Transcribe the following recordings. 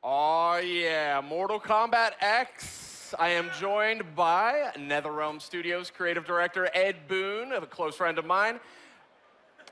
Oh, yeah. Mortal Kombat X. I am joined by NetherRealm Studios creative director Ed Boon, a close friend of mine.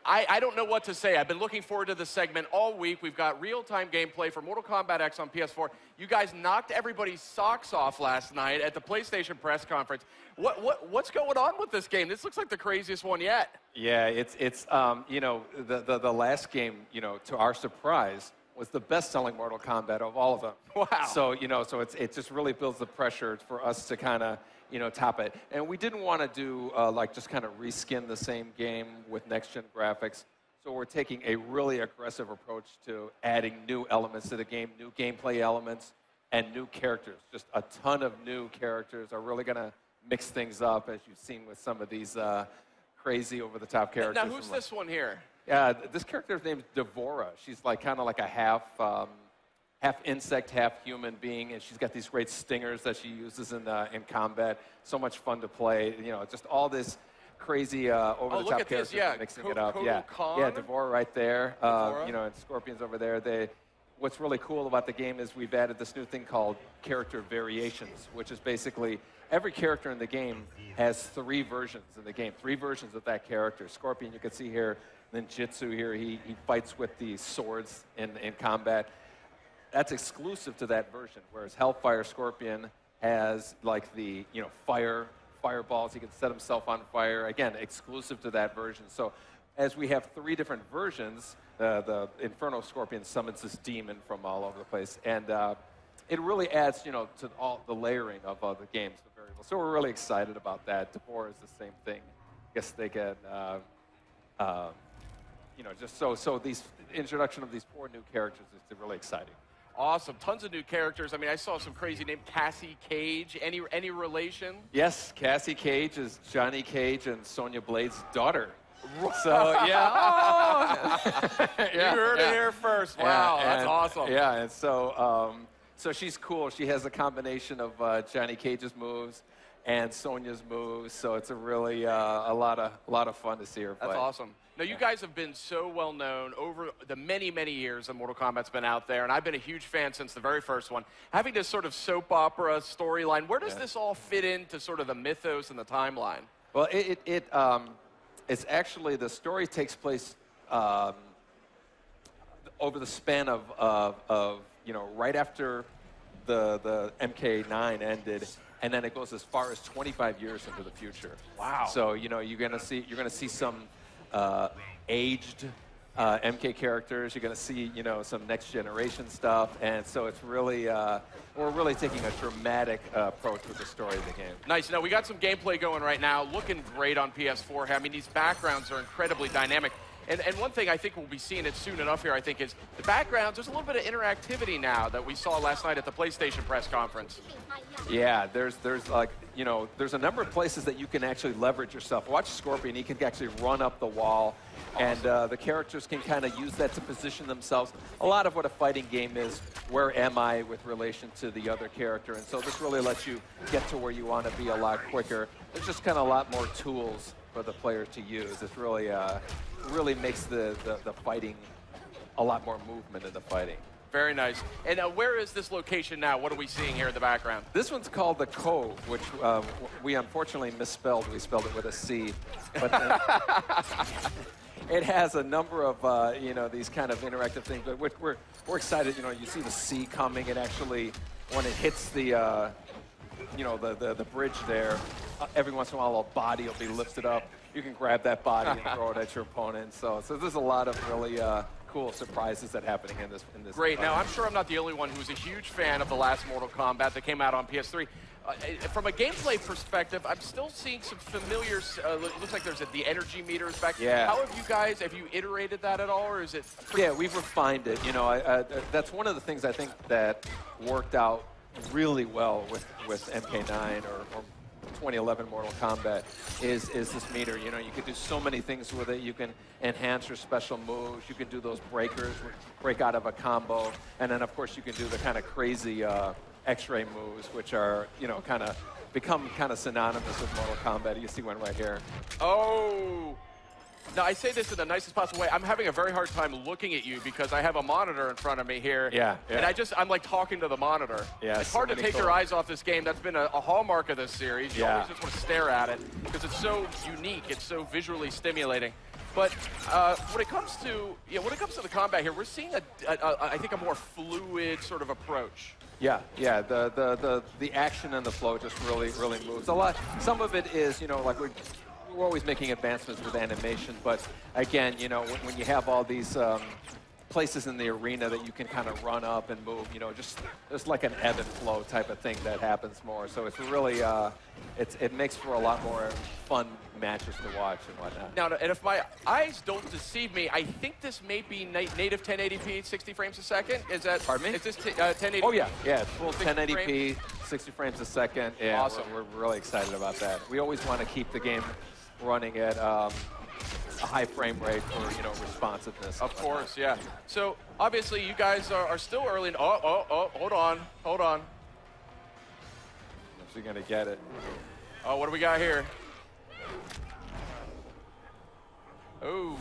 I don't know what to say. I've been looking forward to this segment all week. We've got real-time gameplay for Mortal Kombat X on PS4. You guys knocked everybody's socks off last night at the PlayStation press conference. What's going on with this game? This looks like the craziest one yet. Yeah, it's you know, the last game, you know, to our surprise, was the best-selling Mortal Kombat of all of them. Wow. So, you know, so it just really builds the pressure for us to kind of, you know, top it. And we didn't want to do, like, just kind of reskin the same game with next-gen graphics. So we're taking a really aggressive approach to adding new elements to the game, new gameplay elements, and new characters. Just a ton of new characters are really going to mix things up, as you've seen with some of these crazy over-the-top characters. Now, who's this one here? Yeah, this character's name is Devora. She's like kind of like a half insect, half human being, and she's got these great stingers that she uses in combat. So much fun to play. You know, just all this crazy over-the-top characters mixing it up. Yeah, Devora right there. You know, and Scorpion's over there. What's really cool about the game is we've added this new thing called character variations, which is basically every character in the game has 3 versions in the game, 3 versions of that character. Scorpion, you can see here. Then Jitsu here, he fights with the swords in combat. That's exclusive to that version, whereas Hellfire Scorpion has like the, you know, fireballs. He can set himself on fire. Again, exclusive to that version. So as we have 3 different versions, the Inferno Scorpion summons this demon from all over the place. And it really adds, you know, to all the layering of the games, the variables. So we're really excited about that. Devora is the same thing. I guess they can... you know, just so these introduction of these 4 new characters is really exciting. Awesome, tons of new characters. I mean, I saw some crazy name, Cassie Cage. Any relation? Yes, Cassie Cage is Johnny Cage and Sonya Blade's daughter. So yeah, You heard it here first. Wow, that's awesome. Yeah, and so so she's cool. She has a combination of Johnny Cage's moves and Sonya's moves, so it's a really a lot of fun to see her play. That's awesome. Now, you guys have been so well known over the many, many years that Mortal Kombat's been out there, and I've been a huge fan since the very first one. Having this sort of soap opera storyline, where does this all fit into sort of the mythos and the timeline? Well, it's actually, the story takes place over the span of you know, right after the MK9 ended. And then it goes as far as 25 years into the future. Wow! So you know you're gonna see some aged MK characters. You're gonna see, you know, some next generation stuff, and so it's really we're really taking a dramatic approach with the story of the game. Nice. Now we got some gameplay going right now, looking great on PS4. I mean, these backgrounds are incredibly dynamic. And one thing I think we'll be seeing it soon enough here, I think, is the backgrounds. There's a little bit of interactivity now that we saw last night at the PlayStation press conference. Yeah, there's like, you know, there's a number of places that you can actually leverage yourself. Watch Scorpion, he can actually run up the wall, and the characters can kind of use that to position themselves. A lot of what a fighting game is, where am I with relation to the other character, and so this really lets you get to where you want to be a lot quicker. There's just kind of a lot more tools for the players to use. It's really makes the fighting a lot more movement in the fighting. Very nice. And where is this location now? What are we seeing here in the background? This one's called the Cove, which we unfortunately misspelled. We spelled it with a C. But it has a number of you know, these kind of interactive things. But we're excited. You know, you see the sea coming, and actually when it hits the you know, the bridge there, every once in a while a body will be lifted up. You can grab that body and throw it at your opponent. So there's a lot of really cool surprises that are happening in this. Great. Now, I'm sure I'm not the only one who's a huge fan of the last Mortal Kombat that came out on PS3. From a gameplay perspective, I'm still seeing some familiar. Looks like there's the energy meters back. Yeah. How have you iterated that at all, or is it? Yeah, we've refined it. You know, that's one of the things I think that worked out really well with MK9 or 2011 Mortal Kombat is this meter. You know, you can do so many things with it. You can enhance your special moves. You can do those breakers, break out of a combo, and then of course you can do the kind of crazy X-ray moves, which are, you know, kind of become kind of synonymous with Mortal Kombat. You see one right here. Oh. Now, I say this in the nicest possible way. I'm having a very hard time looking at you because I have a monitor in front of me here. Yeah. And I'm like talking to the monitor. Yeah, it's hard to take your eyes off this game. That's been a hallmark of this series. You always just want to stare at it because it's so unique. It's so visually stimulating. But when it comes to the combat here, we're seeing I think a more fluid sort of approach. Yeah. The action and the flow just really moves a lot. Some of it is, like we're always making advancements with animation, but again, when you have all these places in the arena that you can kind of run up and move, just like an ebb and flow type of thing that happens more. So it's really, it makes for a lot more fun matches to watch and whatnot. Now, and if my eyes don't deceive me, I think this may be native 1080p, 60 frames a second. Is that? Pardon me? Is this 1080p? Oh yeah, it's full 1080p, 60 frames a second. Yeah, awesome. We're really excited about that. We always want to keep the game running at a high frame rate for responsiveness. Of course, yeah. So obviously you guys are still early. Hold on. If you're gonna get it. Oh, what do we got here? Oh.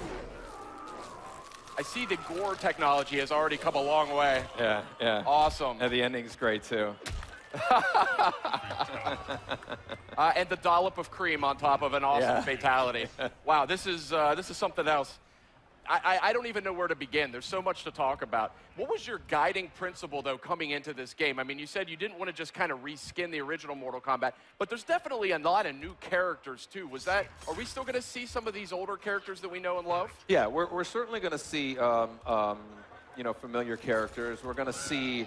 I see the gore technology has already come a long way. Yeah. Awesome. And the ending's great too. And the dollop of cream on top of an awesome fatality. Wow, this is something else. I don't even know where to begin. There's so much to talk about. What was your guiding principle, though, coming into this game? I mean, you said you didn't want to just kind of reskin the original Mortal Kombat, but there's definitely a lot of new characters, too. Are we still going to see some of these older characters that we know and love? Yeah, we're certainly going to see, familiar characters. We're going to see,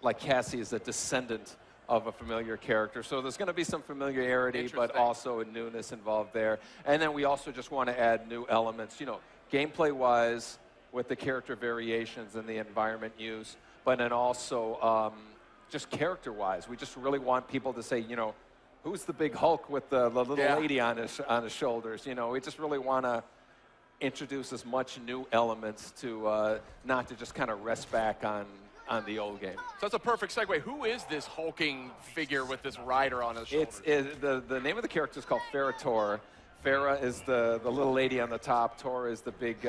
like Cassie is a descendant of a familiar character. So there's going to be some familiarity, but also a newness involved there. And then we also just want to add new elements, gameplay-wise with the character variations and the environment use, but then also just character-wise. We just really want people to say, who's the big Hulk with the little lady on his shoulders? We just really want to introduce as much new elements to not to just kind of rest back on the old game. So that's a perfect segue. Who is this hulking figure with this rider on his shoulders? The name of the character is called Farah Tor. Farah is the little lady on the top. Tor is the big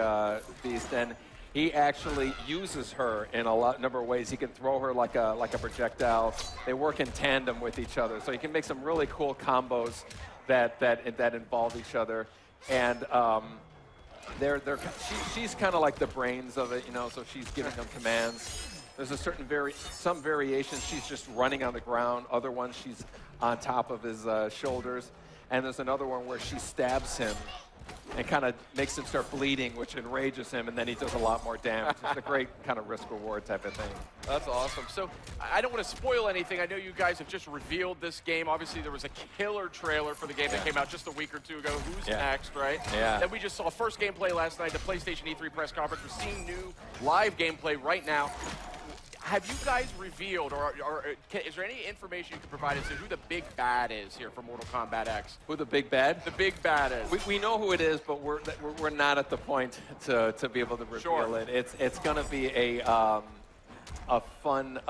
beast, and he actually uses her in a number of ways. He can throw her like a projectile. They work in tandem with each other, so you can make some really cool combos that involve each other. And she's kind of like the brains of it, so she's giving them commands. There's some variations, she's just running on the ground. Other ones, she's on top of his shoulders. And there's another one where she stabs him and kind of makes him start bleeding, which enrages him, and then he does a lot more damage. It's a great kind of risk-reward type of thing. That's awesome. So I don't want to spoil anything. I know you guys have just revealed this game. Obviously, there was a killer trailer for the game that came out just a week or two ago. Who's next, right? Yeah. Then we just saw first gameplay last night, the PlayStation E3 press conference. We're seeing new live gameplay right now. Have you guys revealed, or is there any information you can provide as to who the big bad is here for Mortal Kombat X? Who the big bad? The big bad is. We know who it is, but we're not at the point to be able to reveal it. It's going to be a fun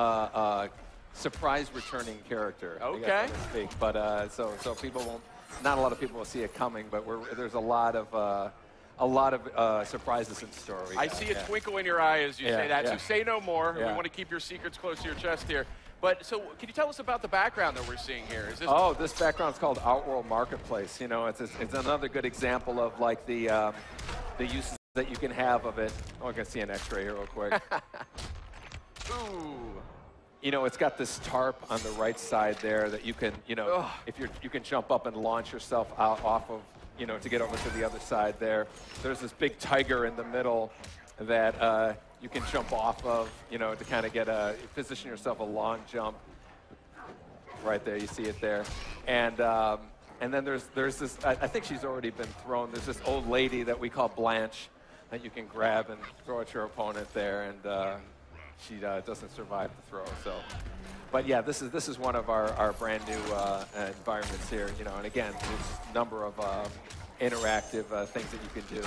surprise returning character. Okay. Speak. But so people won't. Not a lot of people will see it coming, but there's a lot of surprises in store. I see a twinkle in your eye as you say that, so say no more. We want to keep your secrets close to your chest here. But so can you tell us about the background that we're seeing here? Is this this background's called Outworld Marketplace. It's another good example of like the uses that you can have of it. Oh, I can see an X-ray here real quick. Ooh. It's got this tarp on the right side there that you can, if you can jump up and launch yourself out off of, to get over to the other side there. There's this big tiger in the middle that you can jump off of, to kind of position yourself a long jump. Right there, you see it there. And then there's this, I think she's already been thrown. There's this old lady that we call Blanche that you can grab and throw at your opponent there, and she doesn't survive the throw. So, but yeah, this is one of our brand new environments here. And again, there's a number of interactive things that you can do.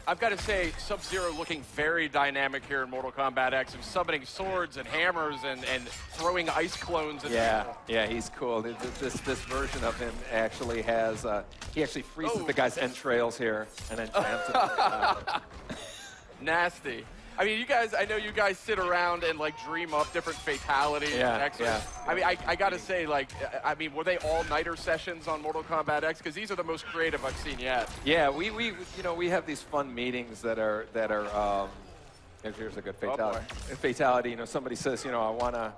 I've got to say, Sub-Zero looking very dynamic here in Mortal Kombat X, and summoning swords and hammers and throwing ice clones at people. Yeah, he's cool. This version of him actually has, he actually freezes the guy's entrails here and then jams it. Nasty. I mean, you guys, I know you guys sit around and like dream up different fatalities. Yeah. I mean, I got to say, like, I mean, were they all-nighter sessions on Mortal Kombat X? Because these are the most creative I've seen yet. Yeah, we you know, we have these fun meetings that are here's a good fatality. Fatality, you know, somebody says, you know, I want to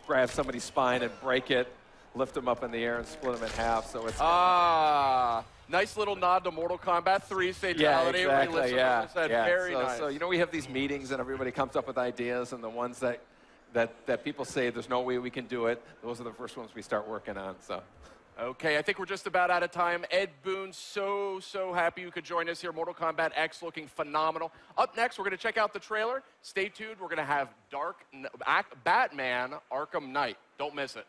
grab somebody's spine and break it, lift them up in the air and split them in half. So it's nice little nod to Mortal Kombat 3's fatality. Yeah, exactly. Said, very nice. So, you know, we have these meetings and everybody comes up with ideas, and the ones that people say there's no way we can do it, those are the first ones we start working on. So. Okay, I think we're just about out of time. Ed Boon, so happy you could join us here. Mortal Kombat X looking phenomenal. Up next, we're going to check out the trailer. Stay tuned. We're going to have Batman Arkham Knight. Don't miss it.